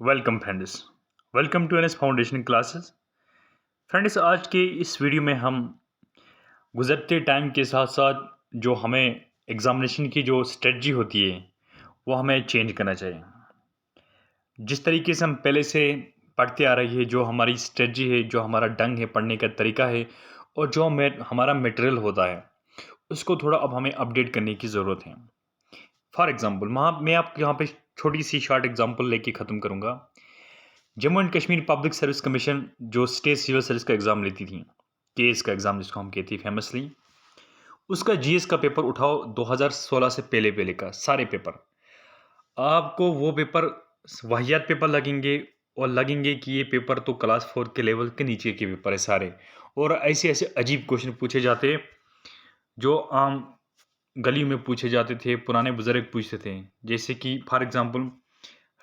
Welcome friends. Welcome to NS foundation classes. Friends, आज के इस वीडियो में हम गुज़रते टाइम के साथ साथ जो हमें एग्ज़ामिनेशन की जो स्ट्रेटजी होती है वो हमें चेंज करना चाहिए। जिस तरीके से हम पहले से पढ़ते आ रही है, जो हमारी स्ट्रेटजी है, जो हमारा ढंग है, पढ़ने का तरीका है और जो हमारा मटेरियल होता है, उसको थोड़ा अब हमें अपडेट करने की ज़रूरत है। फॉर एग्ज़ाम्पल मैं आपको यहाँ पे छोटी सी शॉर्ट एग्ज़ाम्पल लेके ख़त्म करूँगा। Jammu and Kashmir public service commission जो स्टेट सिविल सर्विस का एग्ज़ाम लेती थी, केएस का एग्ज़ाम जिसको हम कहते हैं फेमसली, उसका जीएस का पेपर उठाओ 2016 से पहले पहले का सारे पेपर। आपको वो पेपर वाहियात पेपर लगेंगे और लगेंगे कि ये पेपर तो क्लास 4 के लेवल के नीचे के पेपर है सारे। और ऐसे ऐसे अजीब क्वेश्चन पूछे जाते जो आम गली में पूछे जाते थे, पुराने बुजुर्ग पूछते थे। जैसे कि फॉर एग्ज़ाम्पल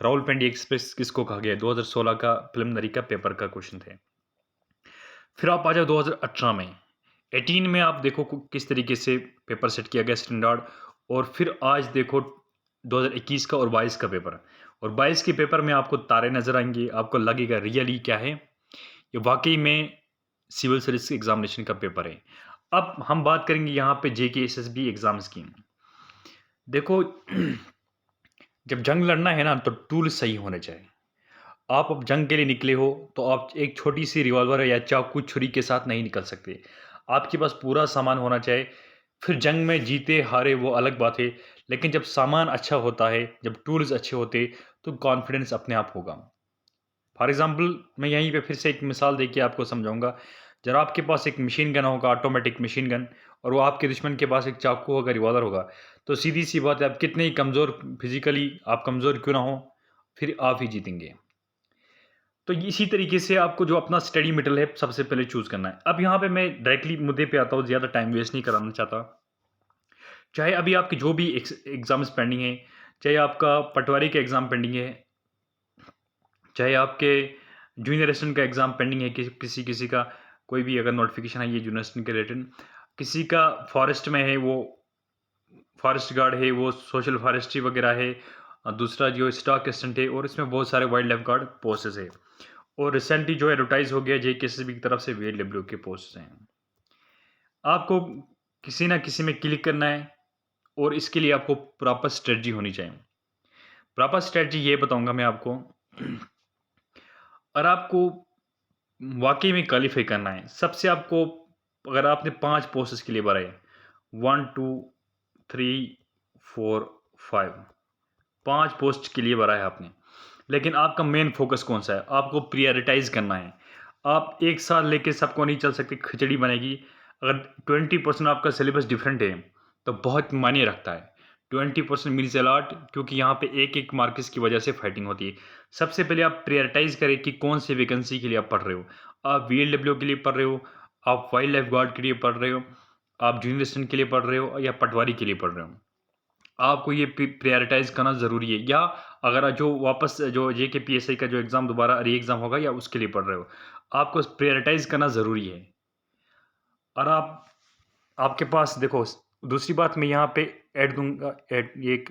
रावलपिंडी एक्सप्रेस किसको कहा गया है? 2016 का प्रिलिमिनरी का पेपर का क्वेश्चन थे। फिर आप आ जाओ 2018 में। 18 में आप देखो किस तरीके से पेपर सेट किया गया स्टैंडर्ड। और फिर आज देखो 2021 का और 22 का पेपर। और 22 के पेपर में आपको तारे नज़र आएँगे, आपको लगेगा रियली क्या है, ये वाक़ई में सिविल सर्विस एग्ज़ामिनेशन का पेपर है। अब हम बात करेंगे यहाँ पे जेके एसएसबी एग्ज़ाम्स की। देखो जब जंग लड़ना है ना तो टूल सही होने चाहिए। आप अब जंग के लिए निकले हो तो आप एक छोटी सी रिवॉल्वर या चाकू छुरी के साथ नहीं निकल सकते। आपके पास पूरा सामान होना चाहिए। फिर जंग में जीते हारे वो अलग बात है, लेकिन जब सामान अच्छा होता है, जब टूल्स अच्छे होते, तो कॉन्फिडेंस अपने आप होगा। फॉर एग्जांपल मैं यहीं पे फिर से एक मिसाल देके आपको समझाऊंगा। जब आपके पास एक मशीन गन होगा, ऑटोमेटिक मशीन गन, और वो आपके दुश्मन के पास एक चाकू होगा, रिवॉल्वर होगा, तो सीधी सी बात है, आप कितने ही कमज़ोर फिजिकली आप कमज़ोर क्यों ना हो, फिर आप ही जीतेंगे। तो इसी तरीके से आपको जो अपना स्टडी मटेरियल है सबसे पहले चूज़ करना है। अब यहाँ पे मैं डायरेक्टली मुद्दे पे आता हूँ, ज़्यादा टाइम वेस्ट नहीं कराना चाहता। चाहे अभी आपके जो भी एग्ज़ाम्स पेंडिंग है, चाहे आपका पटवारी का एग्ज़ाम पेंडिंग है, चाहे आपके जूनियर असिस्टेंट का एग्ज़ाम पेंडिंग है, किसी का कोई भी अगर नोटिफिकेशन आई है जूनियर असिस्टेंट के रिलेटेड, किसी का फॉरेस्ट में है, वो फॉरेस्ट गार्ड है, वो सोशल फॉरेस्ट्री वगैरह है, दूसरा जो स्टॉक असिस्टेंट है, और इसमें बहुत सारे वाइल्ड लाइफ गार्ड पोस्टेस है। और रिसेंटली जो एडवर्टाइज हो गया जेकेएसएसबी की तरफ से वीएलडब्ल्यू के पोस्ट हैं। आपको किसी ना किसी में क्लिक करना है और इसके लिए आपको प्रॉपर स्ट्रेटजी होनी चाहिए। प्रॉपर स्ट्रेटजी ये बताऊंगा मैं आपको। और आपको वाकई में क्वालिफाई करना है, सबसे आपको, अगर आपने 5 पोस्ट्स के लिए भरा है, 1 2 3 4 5, 5 पोस्ट के लिए भरा है आपने, लेकिन आपका मेन फोकस कौन सा है? आपको प्रायोरिटाइज करना है। आप एक साल लेके सबको नहीं चल सकते, खिचड़ी बनेगी। अगर 20% आपका सिलेबस डिफरेंट है तो बहुत मायने रखता है। 20% मीन्स अलॉट, क्योंकि यहाँ पे एक एक मार्क्स की वजह से फाइटिंग होती है। सबसे पहले आप प्रायोरिटाइज करें कि कौन सी वैकेंसी के लिए आप पढ़ रहे हो। आप वीएलडब्ल्यू के लिए पढ़ रहे हो, आप वाइल्ड लाइफ गार्ड के लिए पढ़ रहे हो, आप जूनियर असिस्टेंट के लिए पढ़ रहे हो, या पटवारी के लिए पढ़ रहे हो। आपको ये प्रायोरिटाइज करना ज़रूरी है। या अगर जो वापस जो जेके पीएसआई का जो एग्ज़ाम दोबारा री एग्ज़ाम होगा, या उसके लिए पढ़ रहे हो, आपको प्रायोरिटाइज करना ज़रूरी है। और आपके पास देखो, दूसरी बात मैं यहाँ पे ऐड दूंगा, एक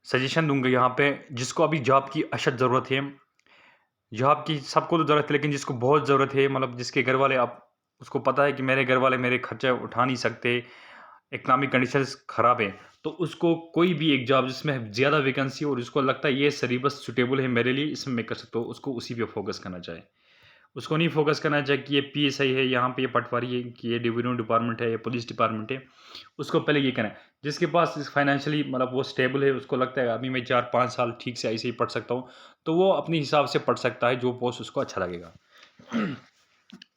सजेशन दूंगा यहाँ पे, जिसको अभी जॉब की अशद ज़रूरत है। जॉब की सबको तो ज़रूरत है, लेकिन जिसको बहुत ज़रूरत है, मतलब जिसके घर वाले, आप उसको पता है कि मेरे घर वाले मेरे खर्चा उठा नहीं सकते, इकोनॉमिक कंडीशंस ख़राब है, तो उसको कोई भी एक जॉब जिसमें ज़्यादा वैकेंसी और उसको लगता है ये सिलेबस सूटेबल है मेरे लिए, इसमें मैं कर सकता हूँ, उसको उसी पे फोकस करना चाहिए। उसको नहीं फोकस करना चाहिए कि ये पीएसआई है, यहाँ पे ये पटवारी है, कि ये रेवेन्यू डिपार्टमेंट है, ये पुलिस डिपार्टमेंट है। उसको पहले ये करना है। जिसके पास फाइनेंशियली मतलब वो स्टेबल है, उसको लगता है अभी मैं 4-5 साल ठीक से ऐसे ही पढ़ सकता हूँ, तो वो अपने हिसाब से पढ़ सकता है, जो पोस्ट उसको अच्छा लगेगा।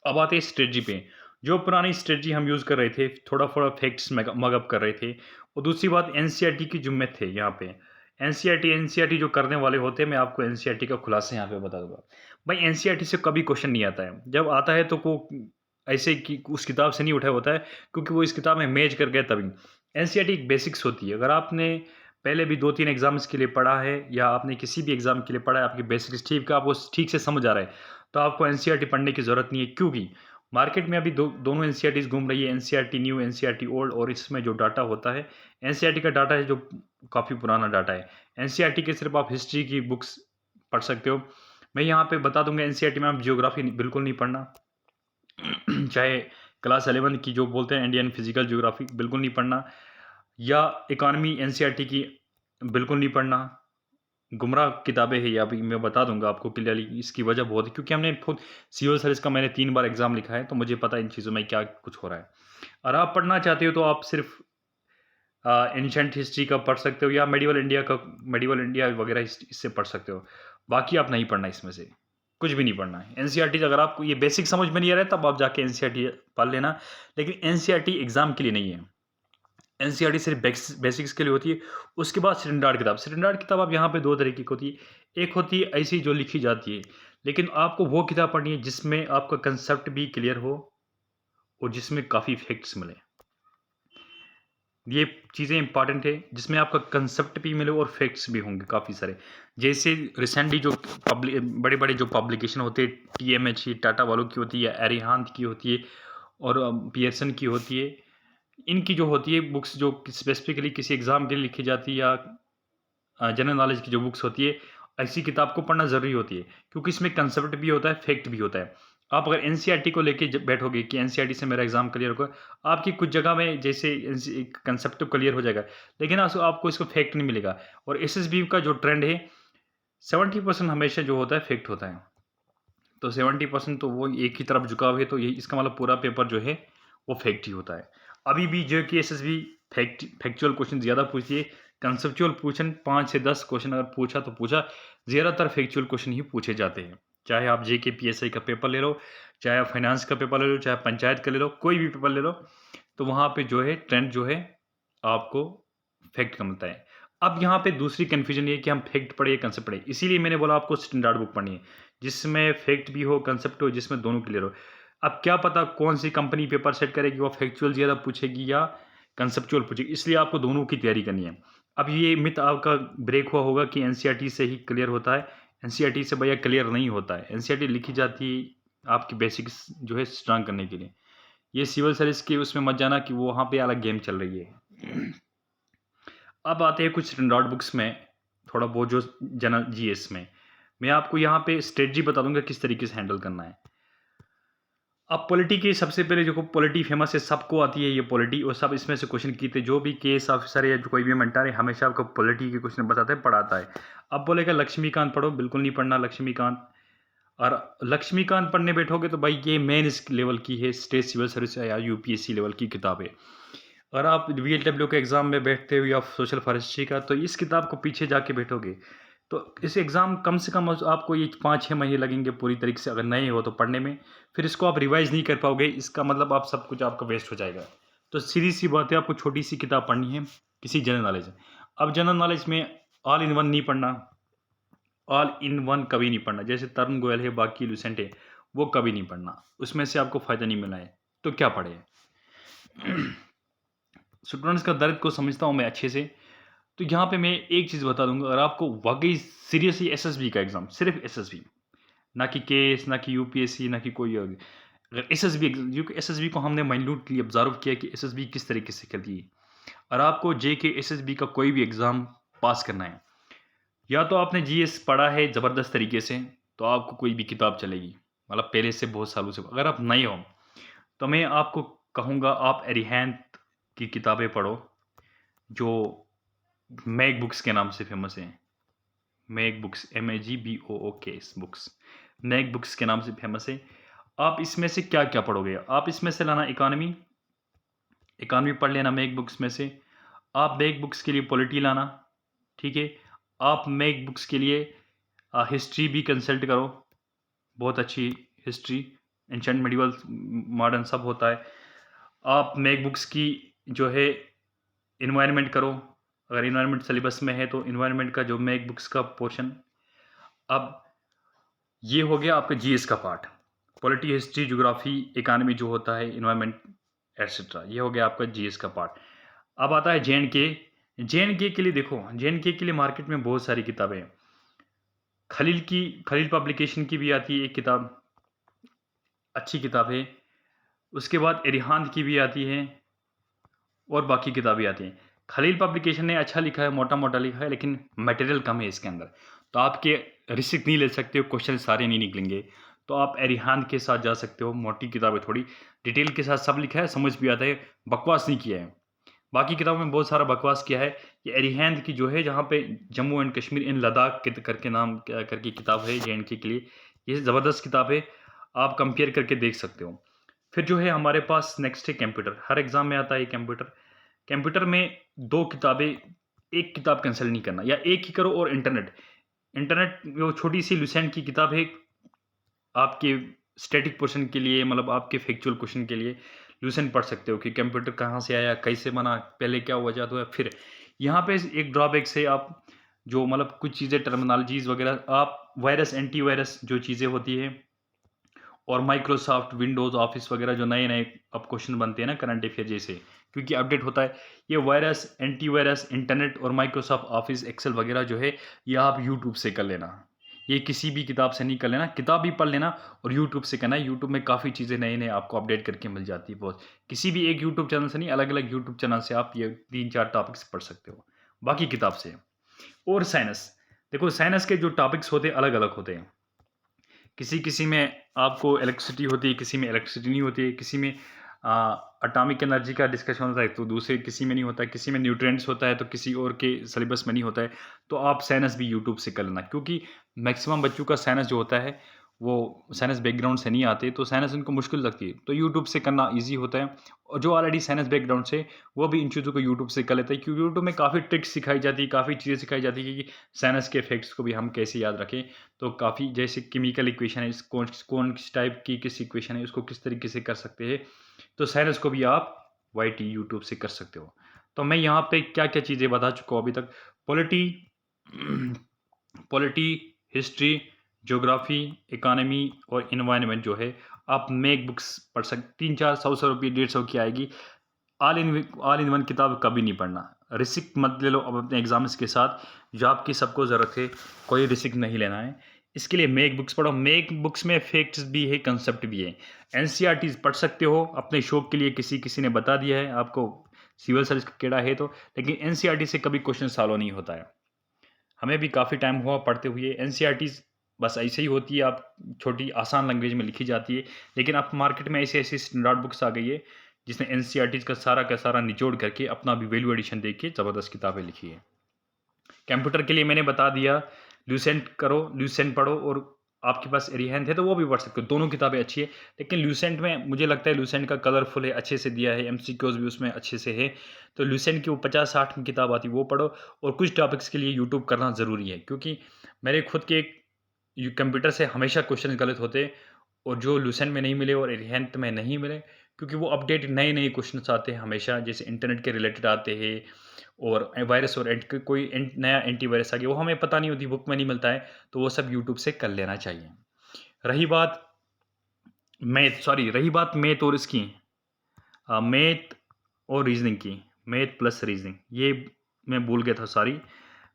अब आते हैं स्ट्रेटजी पे। जो पुरानी स्ट्रेटजी हम यूज़ कर रहे थे, थोड़ा-थोड़ा फैक्ट्स मगअप कर रहे थे। और दूसरी बात, एनसीईआरटी की ज़िम्मे थे यहाँ पे। एनसीईआरटी जो करने वाले होते हैं, मैं आपको एनसीईआरटी का खुलासा यहाँ पे बता दूँगा। भाई एनसीईआरटी से कभी क्वेश्चन नहीं आता है। जब आता है तो को ऐसे कि उस किताब से नहीं उठाया होता है, क्योंकि वो इस किताब में मैच कर गया तभी। एनसीईआरटी एक बेसिक्स होती है। अगर आपने पहले भी 2-3 एग्ज़ाम्स के लिए पढ़ा है, या आपने किसी भी एग्ज़ाम के लिए पढ़ा है, आपकी बेसिक्स ठीक है, आपको ठीक से समझ आ रहा है, तो आपको एनसीईआरटी पढ़ने की ज़रूरत नहीं है। क्योंकि मार्केट में अभी दोनों एनसीईआरटीज़ घूम रही है, एनसीईआरटी न्यू, एनसीईआरटी ओल्ड, और इसमें जो डाटा होता है, एनसीईआरटी का डाटा है जो काफ़ी पुराना डाटा है। एनसीईआरटी के सिर्फ आप हिस्ट्री की बुक्स पढ़ सकते हो। मैं यहाँ पे बता दूंगा एनसीईआरटी में आप जियोग्राफी बिल्कुल नहीं पढ़ना चाहे क्लास 11 की जो बोलते हैं इंडियन फिजिकल ज्योग्राफी बिल्कुल नहीं पढ़ना, या इकॉनमी एनसीईआरटी की बिल्कुल नहीं पढ़ना। गुमराह किताबें हैं, या भी मैं बता दूंगा आपको क्लियरली। इसकी वजह बहुत है क्योंकि हमने खुद सिविल सर्विस का मैंने 3 बार एग्जाम लिखा है, तो मुझे पता है इन चीज़ों में क्या कुछ हो रहा है। और आप पढ़ना चाहते हो तो आप सिर्फ एंशंट हिस्ट्री का पढ़ सकते हो, या मेडिवल इंडिया वगैरह इससे पढ़ सकते हो। बाकी आप नहीं पढ़ना, इसमें से कुछ भी नहीं पढ़ना है। एनसीईआरटी अगर आपको ये बेसिक समझ में नहीं आ रहा है तब आप जाके एनसीईआरटी पढ़ लेना, लेकिन एनसीईआरटी एग्जाम के लिए नहीं है। एनसीईआरटी सिर्फ बेसिक्स के लिए होती है। उसके बाद स्टैंडर्ड किताब आप यहाँ पे 2 तरीके की होती है। एक होती है ऐसी जो लिखी जाती है, लेकिन आपको वो किताब पढ़नी है जिसमें आपका कंसेप्ट भी क्लियर हो और जिसमें काफ़ी फैक्ट्स मिले। ये चीज़ें इंपॉर्टेंट है, जिसमें आपका कंसेप्ट भी मिले और फैक्ट्स भी होंगे काफ़ी सारे। जैसे रिसेंटली जो बड़े बड़े जो पब्लिकेशन होते हैं, टीएमएच टाटा वालों की होती है, एरिहांत की होती है और पियर्सन की होती है। इनकी जो होती है बुक्स जो स्पेसिफिकली किसी एग्ज़ाम के लिए लिखी जाती है, या जनरल नॉलेज की जो बुक्स होती है, ऐसी किताब को पढ़ना ज़रूरी होती है क्योंकि इसमें कंसेप्ट भी होता है, फैक्ट भी होता है। आप अगर एनसीईआरटी को लेके बैठोगे कि एनसीईआरटी से मेरा एग्जाम क्लियर होगा, आपकी कुछ जगह में जैसे कंसेप्ट तो क्लियर हो जाएगा, लेकिन आपको इसको फैक्ट नहीं मिलेगा। और एसएसबी का जो ट्रेंड है, 70% हमेशा जो होता है फैक्ट होता है, तो 70% तो वो एक ही तरफ झुका हुआ है, तो ये इसका मतलब पूरा पेपर जो है वो फैक्ट ही होता है। अभी भी जो कि एसएसबी फैक्चुअल क्वेश्चन ज़्यादा पूछती है, कंसेप्चुअल क्वेश्चन 5 से 10 क्वेश्चन अगर पूछा तो पूछा, ज़्यादातर फैक्चुअल क्वेश्चन ही पूछे जाते हैं। चाहे आप जेके पीएसआई का पेपर ले लो, चाहे आप फाइनेंस का पेपर ले लो, चाहे पंचायत का ले लो, कोई भी पेपर ले लो, तो वहाँ पे जो है ट्रेंड जो है आपको फैक्ट का मिलता है। अब यहाँ पे दूसरी कन्फ्यूजन ये है कि हम फैक्ट पढ़े या कंसेप्ट पढ़े, इसीलिए मैंने बोला आपको स्टैंडर्ड बुक पढ़नी है जिसमें फैक्ट भी हो, कंसेप्ट हो, जिसमें दोनों क्लियर हो। अब क्या पता कौन सी कंपनी पेपर सेट करेगी, वो फैक्चुअल ज़्यादा पूछेगी या कंसेप्चुअल पूछेगी, इसलिए आपको दोनों की तैयारी करनी है। अब ये मिथ आपका ब्रेक हुआ होगा कि एनसीईआरटी से ही क्लियर होता है। एनसीईआरटी से भैया क्लियर नहीं होता है। एनसीईआरटी लिखी जाती है आपकी बेसिक्स जो है स्ट्रांग करने के लिए। ये सिविल सर्विस के उसमें मत जाना कि वो वहाँ पे अलग गेम चल रही है। अब आते हैं कुछ स्टैंडर्ड बुक्स में, थोड़ा बहुत जो जनरल जीएस में। मैं आपको यहाँ पे स्ट्रेटजी बता दूंगा किस तरीके से हैंडल करना है। अब पॉलिटी की सबसे पहले जो पॉलिटी फेमस है, सबको आती है ये पॉलिटी, और सब इसमें से क्वेश्चन की थे। जो भी केस ऑफिसर या जो कोई भी मेंटर है हमेशा आपको पॉलिटी के क्वेश्चन बताते हैं, पढ़ाता है। अब बोलेगा लक्ष्मीकांत पढ़ो, बिल्कुल नहीं पढ़ना लक्ष्मीकांत। और लक्ष्मीकांत पढ़ने बैठोगे तो भाई ये मेन इस लेवल की है, स्टेट सिविल सर्विस या यूपीएससी लेवल की किताब है। अगर आप वीएलडब्ल्यू के एग्ज़ाम में बैठते हो या सोशल फॉरेस्ट्री का, तो इस किताब को पीछे जाके बैठोगे तो इस एग्ज़ाम कम से कम आपको ये 5-6 महीने लगेंगे पूरी तरीके से, अगर नए हो तो पढ़ने में। फिर इसको आप रिवाइज़ नहीं कर पाओगे, इसका मतलब आप सब कुछ आपका वेस्ट हो जाएगा। तो सीधी सी बात है, आपको छोटी सी किताब पढ़नी है किसी जनरल नॉलेज। अब जनरल नॉलेज में ऑल इन वन नहीं पढ़ना, ऑल इन वन कभी नहीं पढ़ना। जैसे तरुण गोयल है, बाकी लुसेंट है, वो कभी नहीं पढ़ना, उसमें से आपको फ़ायदा नहीं मिला है तो क्या पढ़े। स्टूडेंट्स का दर्द को समझता हूँ मैं अच्छे से। तो यहाँ पे मैं एक चीज़ बता दूंगा, अगर आपको वाकई सीरियसली एसएसबी का एग्ज़ाम, सिर्फ एसएसबी, ना कि केस, ना कि यूपीएससी, ना कि कोई और, अगर एसएसबी, क्योंकि एसएसबी को हमने माइन्यूटली ऑब्जर्व किया कि एसएसबी किस तरीके से करती है। और आपको जेके एसएसबी का कोई भी एग्ज़ाम पास करना है, या तो आपने जीएस पढ़ा है ज़बरदस्त तरीके से, तो आपको कोई भी किताब चलेगी, मतलब पहले से बहुत सालों से। अगर आप नए हो तो मैं आपको कहूँगा आप एरिहैंत की किताबें पढ़ो, जो मैग बुक्स के नाम से फेमस है। Mag books, MAGBOOKS books, Mag books के नाम से फेमस है। आप इसमें से क्या क्या पढ़ोगे, आप इसमें से लाना इकानमी पढ़ लेना मैग बुक्स में से। आप मैग बुक्स के लिए पॉलिटी लाना, ठीक है। आप मैग बुक्स के लिए हिस्ट्री भी कंसल्ट करो, बहुत अच्छी हिस्ट्री, एंशंट मेडिवल मॉडर्न सब होता है। आप मैग बुक्स की जो है इन्वायरमेंट करो, अगर इन्वायरमेंट सिलेबस में है तो इन्वायरमेंट का जो मैग बुक्स का पोर्शन। अब ये हो गया आपका जीएस का part, polity, history, geography, economy जो होता है, इन्वायरमेंट एटसेट्रा, ये हो गया आपका जीएस का पार्ट। अब आता है जेएनके। जेएनके के लिए देखो, जेएनके के लिए मार्केट में बहुत सारी किताबें हैं। खलील पब्लिकेशन की भी आती है एक किताब, अच्छी किताब है। उसके बाद एरिहान की भी आती है और बाकी किताबें आती हैं। खलील पब्लिकेशन ने अच्छा लिखा है, मोटा मोटा लिखा है, लेकिन मटेरियल कम है इसके अंदर। तो आपके रिस्क नहीं ले सकते हो, क्वेश्चन सारे नहीं निकलेंगे, तो आप एरिहान के साथ जा सकते हो। मोटी किताब है, थोड़ी डिटेल के साथ सब लिखा है, समझ भी आता है, बकवास नहीं किया है। बाकी किताबों में बहुत सारा बकवास किया है। ये एरिहैंद की जो है, जहाँ पे जम्मू एंड कश्मीर इन लद्दाख के करके नाम करके किताब है JNK के लिए, ये ज़बरदस्त किताब है, आप कंपेयर करके देख सकते हो। फिर जो है हमारे पास नेक्स्ट है कंप्यूटर। हर एग्जाम में आता है कंप्यूटर। कंप्यूटर में 2 किताबें, एक किताब कैंसिल नहीं करना, या एक ही करो। और इंटरनेट, इंटरनेट वो छोटी सी लुसेंट की किताब है, आपके स्टैटिक पोर्शन के लिए, मतलब आपके फैक्चुअल क्वेश्चन के लिए लुसेंट पढ़ सकते हो कि कंप्यूटर कहाँ से आया, कैसे बना, पहले क्या हुआ जाता है। फिर यहाँ पे एक ड्रॉबैक से आप जो मतलब कुछ चीज़ें टर्मिनोलॉजीज वगैरह, आप वायरस एंटीवायरस जो चीज़ें होती है, और माइक्रोसॉफ्ट विंडोज़ ऑफिस वगैरह जो नए नए अब क्वेश्चन बनते हैं ना करंट अफेयर जैसे, क्योंकि अपडेट होता है, ये वायरस एंटीवायरस इंटरनेट और माइक्रोसॉफ्ट ऑफिस एक्सेल वगैरह जो है, ये आप यूट्यूब से कर लेना। ये किसी भी किताब से नहीं कर लेना, किताब भी पढ़ लेना और यूट्यूब से करना। यूट्यूब में काफ़ी चीज़ें नए नए आपको अपडेट करके मिल जाती है बहुत। किसी भी एक यूट्यूब चैनल से नहीं, अलग अलग यूट्यूब चैनल से आप ये 3-4 टॉपिक्स पढ़ सकते हो बाकी किताब से। और साइंस, देखो साइंस के जो टॉपिक्स होते हैं अलग अलग होते हैं। किसी किसी में आपको इलेक्ट्रिसिटी होती है, किसी में इलेक्ट्रिसिटी नहीं होती है, किसी में एटॉमिक एनर्जी का डिस्कशन होता है, तो दूसरे किसी में नहीं होता है, किसी में न्यूट्रिएंट्स होता है, तो किसी और के सिलेबस में नहीं होता है। तो आप साइंस भी यूट्यूब से कर लेना, क्योंकि मैक्सिमम बच्चों का साइंस जो होता है, वो साइंस बैकग्राउंड से नहीं आते, तो साइंस उनको मुश्किल लगती है, तो यूट्यूब से करना ईजी होता है। और जो ऑलरेडी साइंस बैकग्राउंड से, वो भी इन चीज़ों को यूट्यूब से कर लेते हैं, क्योंकि यूट्यूब में काफ़ी ट्रिक्स सिखाई जाती है, काफ़ी चीज़ें सिखाई जाती है कि साइंस के इफेक्ट्स को भी हम कैसे याद रखें। तो काफ़ी जैसे केमिकल इक्वेशन है, कौन कौन किस टाइप की किस इक्वेशन है, उसको किस तरीके से कर सकते हैं, तो साइंस को भी आप YT यूट्यूब से कर सकते हो। तो मैं यहाँ पे क्या-क्या चीज़ें बता चुका हूँ अभी तक। Polity polity, history, geography, economy और एनवायरनमेंट जो है, आप मैक बुक्स पढ़ सकते, 3-4 100 रुपये 150 की आएगी। ऑल इन वन किताब कभी नहीं पढ़ना। रिस्क मत ले लो अब अपने एग्जाम्स के साथ, जो आपकी सबको ज़रूरत है, कोई रिस्क नहीं लेना है। इसके लिए मैक बुक्स पढ़ो। मैक बुक्स में फैक्ट्स भी है, कंसेप्ट भी है। NCERTs पढ़ सकते हो अपने शौक के लिए, किसी किसी ने बता दिया है आपको, सिविल सर्विस का कीड़ा है तो, लेकिन NCERT से कभी क्वेश्चन सॉल्व नहीं होता है। हमें भी काफ़ी टाइम हुआ पढ़ते हुए। NCERTs बस ऐसे ही होती है, आप छोटी आसान लैंग्वेज में लिखी जाती है, लेकिन अब मार्केट में ऐसी-ऐसी स्टैंडर्ड बुक्स आ गई है, जिसने NCERTs का सारा निचोड़ करके अपना भी वैल्यू एडिशन दे के ज़बरदस्त किताबें लिखी है। कंप्यूटर के लिए मैंने बता दिया, ल्यूसेंट करो, ल्यूसेंट पढ़ो, और आपके पास एरिहैंथ है तो वो भी पढ़ सकते हो, दोनों किताबें अच्छी है। लेकिन ल्यूसेंट में मुझे लगता है ल्यूसेंट का कलरफुल है, अच्छे से दिया है, MCQs भी उसमें अच्छे से है, तो ल्यूसेंट की वो 50-60 में किताब आती है, वो पढ़ो। और कुछ टॉपिक्स के लिए यूट्यूब करना ज़रूरी है, क्योंकि मेरे खुद के एक कंप्यूटर से हमेशा क्वेश्चन गलत होते हैं, और जो लुसेंट में नहीं मिले और एरिहैंथ में नहीं मिले, क्योंकि वो अपडेट नए-नए क्वेश्चन्स आते हैं हमेशा, जैसे इंटरनेट के रिलेटेड आते हैं, और वायरस और कोई नया एंटीवायरस आ गया, वो हमें पता नहीं होती, बुक में नहीं मिलता है, तो वो सब यूट्यूब से कर लेना चाहिए। रही बात मैथ और इसकी, मैथ और रीजनिंग की, मैथ प्लस रीजनिंग, ये मैं भूल गया था सॉरी।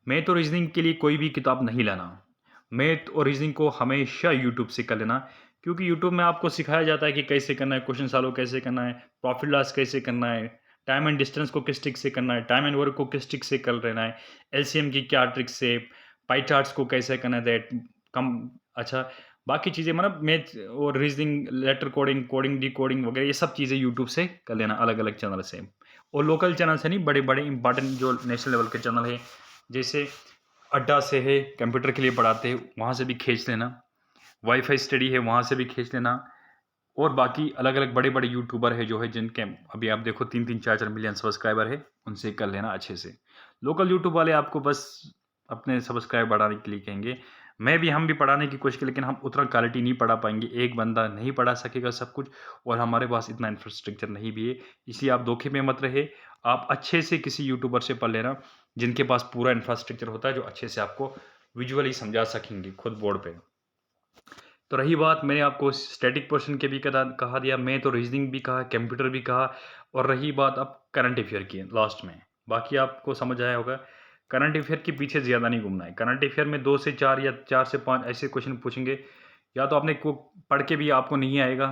मैथ और रीजनिंग के लिए कोई भी किताब नहीं लाना। मैथ और रीजनिंग को हमेशा यूट्यूब से कर लेना, क्योंकि यूट्यूब में आपको सिखाया जाता है कि कैसे करना है, क्वेश्चन सॉल्व कैसे करना है, प्रॉफिट लॉस कैसे करना है, टाइम एंड डिस्टेंस को किस ट्रिक से करना है, टाइम एंड वर्क को किस ट्रिक से कर लेना है, LCM की क्या ट्रिक्स है, पाई चार्ट्स को कैसे करना है, दैट कम। अच्छा, बाकी चीज़ें मतलब मैथ और reasoning, letter coding, coding decoding वगैरह, ये सब चीज़ें यूट्यूब से कर लेना, अलग अलग चैनल से। और लोकल चैनल से नहीं, बड़े बड़े इंपॉर्टेंट जो नेशनल लेवल के चैनल है, जैसे अड्डा से है, कंप्यूटर के लिए पढ़ाते हैं, वहाँ से भी खींच लेना। वाईफाई स्टडी है, वहाँ से भी खींच लेना। और बाकी अलग अलग बड़े बड़े यूट्यूबर है जो है, जिनके अभी आप देखो 3-3 4-4 मिलियन सब्सक्राइबर है, उनसे कर लेना अच्छे से। लोकल यूट्यूब वाले आपको बस अपने सब्सक्राइब बढ़ाने के लिए कहेंगे। हम भी पढ़ाने की कोशिश करें, लेकिन हम उतना क्वालिटी नहीं पढ़ा पाएंगे, एक बंदा नहीं पढ़ा सकेगा सब कुछ, और हमारे पास इतना इंफ्रास्ट्रक्चर नहीं भी है। इसलिए आप धोखे में मत रहे, आप अच्छे से किसी यूट्यूबर से पढ़ लेना, जिनके पास पूरा इंफ्रास्ट्रक्चर होता है, जो अच्छे से आपको विजुअली समझा सकेंगे खुद बोर्ड पे। तो रही बात, मैंने आपको स्टैटिक पोर्शन के भी कहा दिया, मैथ और रीजनिंग भी कहा, कंप्यूटर भी कहा, और रही बात अब करंट अफेयर की लास्ट में। बाकी आपको समझ आया होगा। करंट अफेयर के पीछे ज़्यादा नहीं घूमना है। करंट अफेयर में 2 से 4 या 4 से 5 ऐसे क्वेश्चन पूछेंगे, या तो आपने को पढ़ के भी आपको नहीं आएगा,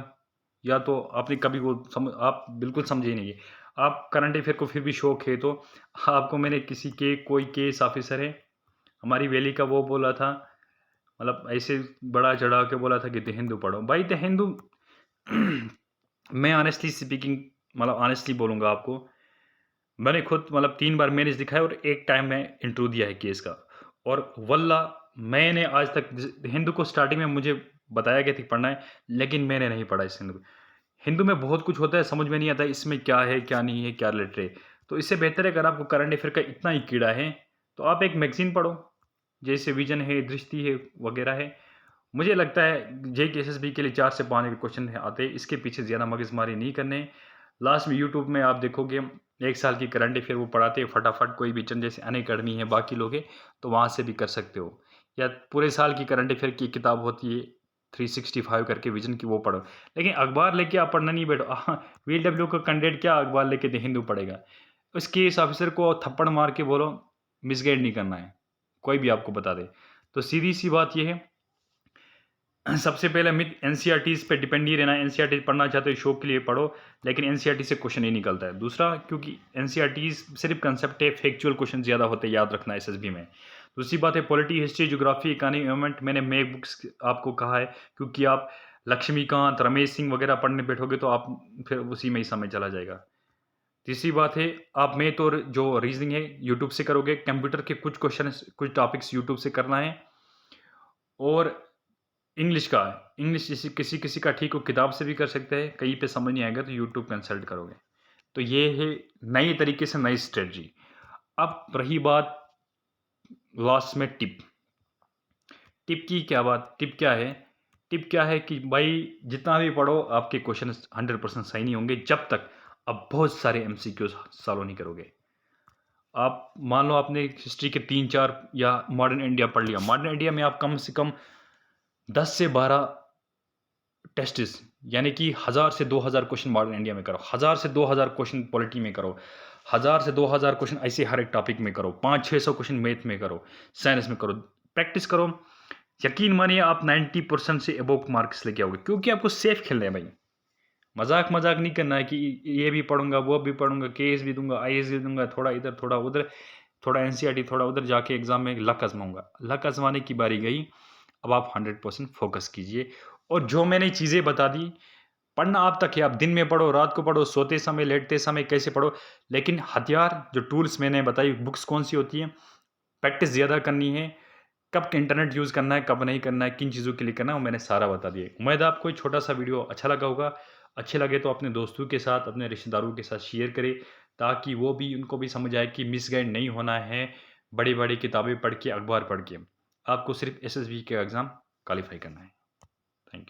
या तो आपने कभी वो आप बिल्कुल समझे ही नहीं है। आप करंट अफेयर को फिर भी शौक है, तो आपको मैंने किसी के कोई केस ऑफिसर है हमारी वैली का, वो बोला था, मतलब ऐसे बड़ा चढ़ा के बोला था कि द हिंदू पढ़ो। भाई द हिंदू मैं ऑनेस्टली स्पीकिंग मतलब ऑनेस्टली बोलूँगा आपको, मैंने खुद मतलब 3 बार मैनेज दिखाया और 1 टाइम में इंटरव्यू दिया है केस का। और वल्लाह मैंने आज तक हिंदू को स्टार्टिंग में मुझे बताया गया था कि पढ़ना है, लेकिन मैंने नहीं पढ़ा इस हिंदू। हिंदू में बहुत कुछ होता है, समझ में नहीं आता इसमें क्या है, क्या नहीं है, क्या रिलेटेड है। तो इससे बेहतर है अगर आपको करंट अफेयर का इतना ही कीड़ा है, तो आप एक मैगज़ीन पढ़ो, जैसे विज़न है, दृष्टि है वगैरह है। मुझे लगता है जेईई एसएसबी के लिए 4 से 5 क्वेश्चन आते हैं, इसके पीछे ज़्यादा मगजमारी नहीं करनी है। लास्ट में यूट्यूब में आप देखोगे 1 साल की करंट अफेयर वो पढ़ाते हैं फटाफट, कोई भी चंद जैसे अनअकैडमी है, बाकी लोग हैं, तो वहाँ से भी कर सकते हो। या पूरे साल की करंट अफेयर की किताब होती है 365 करके विज़न की, वो पढ़ो। लेकिन अखबार लेके आप पढ़ना नहीं बैठो। वीएलडब्ल्यू का कैंडिडेट क्या अखबार लेके द हिंदू पढ़ेगा? उस केस ऑफिसर को थप्पड़ मार के बोलो मिसगाइड नहीं करना है, कोई भी आपको बता दे। तो सीधी-सी बात ये है, सबसे पहले मिथ एनसीईआरटीज़ पे डिपेंड नहीं रहना है। एनसीईआरटी पढ़ना चाहते हो शौक के लिए पढ़ो, लेकिन एनसीईआरटी से क्वेश्चन नहीं निकलता है। दूसरा, क्योंकि एनसीईआरटीज़ सिर्फ कंसेप्ट है, फैक्चुअल क्वेश्चन ज़्यादा होते हैं, याद रखना एसएसबी में। दूसरी बात है polity, history, geography, economy, environment, मैंने मैथ बुक्स आपको कहा है, क्योंकि आप लक्ष्मीकांत, रमेश सिंह वगैरह पढ़ने बैठोगे तो आप फिर उसी में ही समय चला जाएगा। तीसरी बात है, आप मैथ और जो रीजनिंग है यूट्यूब से करोगे, कंप्यूटर के कुछ क्वेश्चन कुछ टॉपिक्स यूट्यूब से करना है। और इंग्लिश का, इंग्लिश किसी-किसी का ठीक हो किताब से भी कर सकते हैं, कहीं पे समझ नहीं आएगा तो यूट्यूब कंसल्ट करोगे। तो ये है नए तरीके से नई स्ट्रेटजी। अब रही बात लास्ट में टिप। टिप की क्या बात, टिप क्या है? टिप क्या है कि भाई जितना भी पढ़ो आपके क्वेश्चन 100% सही नहीं होंगे जब तक आप बहुत सारे एमसीक्यूज़ सॉल्व नहीं करोगे। आप मान लो आपने हिस्ट्री के 3-4 या मॉडर्न इंडिया पढ़ लिया। मॉडर्न इंडिया में आप कम से कम 10 से 12 टेस्ट्स यानी कि 1000 से 2000 क्वेश्चन मॉडर्न इंडिया में करो, 1000 से 2000 क्वेश्चन पॉलिटी में करो, 1000 से 2000 क्वेश्चन ऐसे हर एक टॉपिक में करो, 500-600 क्वेश्चन मैथ में करो, साइंस में करो, प्रैक्टिस करो। यकीन मानिए आप 90% से अबोव मार्क्स लेके आओगे, क्योंकि आपको सेफ खेलना है भाई। मजाक मजाक नहीं करना है कि ये भी पढ़ूंगा, वो भी पढ़ूंगा, केएस भी दूंगा, आईएएस भी दूंगा, थोड़ा इधर थोड़ा उधर, थोड़ा एनसीईआरटी थोड़ा उधर, जाके एग्जाम में लक आजमाऊंगा। लक आजमाने की बारी गई, अब आप 100% फोकस कीजिए। और जो मैंने चीज़ें बता दी, पढ़ना आप तक है, आप दिन में पढ़ो, रात को पढ़ो, सोते समय, लेटते समय, कैसे पढ़ो, लेकिन हथियार जो टूल्स मैंने बताई, बुक्स कौन सी होती हैं, प्रैक्टिस ज़्यादा करनी है, कब इंटरनेट यूज़ करना है, कब नहीं करना है, किन चीज़ों के लिए करना है, वो मैंने सारा बता दिया। उम्मीद है आपको ये छोटा सा वीडियो अच्छा लगा होगा। अच्छे लगे तो अपने दोस्तों के साथ, अपने रिश्तेदारों के साथ शेयर करें, ताकि वो भी उनको भी समझ आए कि मिसगाइड नहीं होना है बड़ी-बड़ी किताबें पढ़ के, अखबार पढ़ के। आपको सिर्फ एसएसबी का एग्ज़ाम क्वालीफाई करना है। Thank you.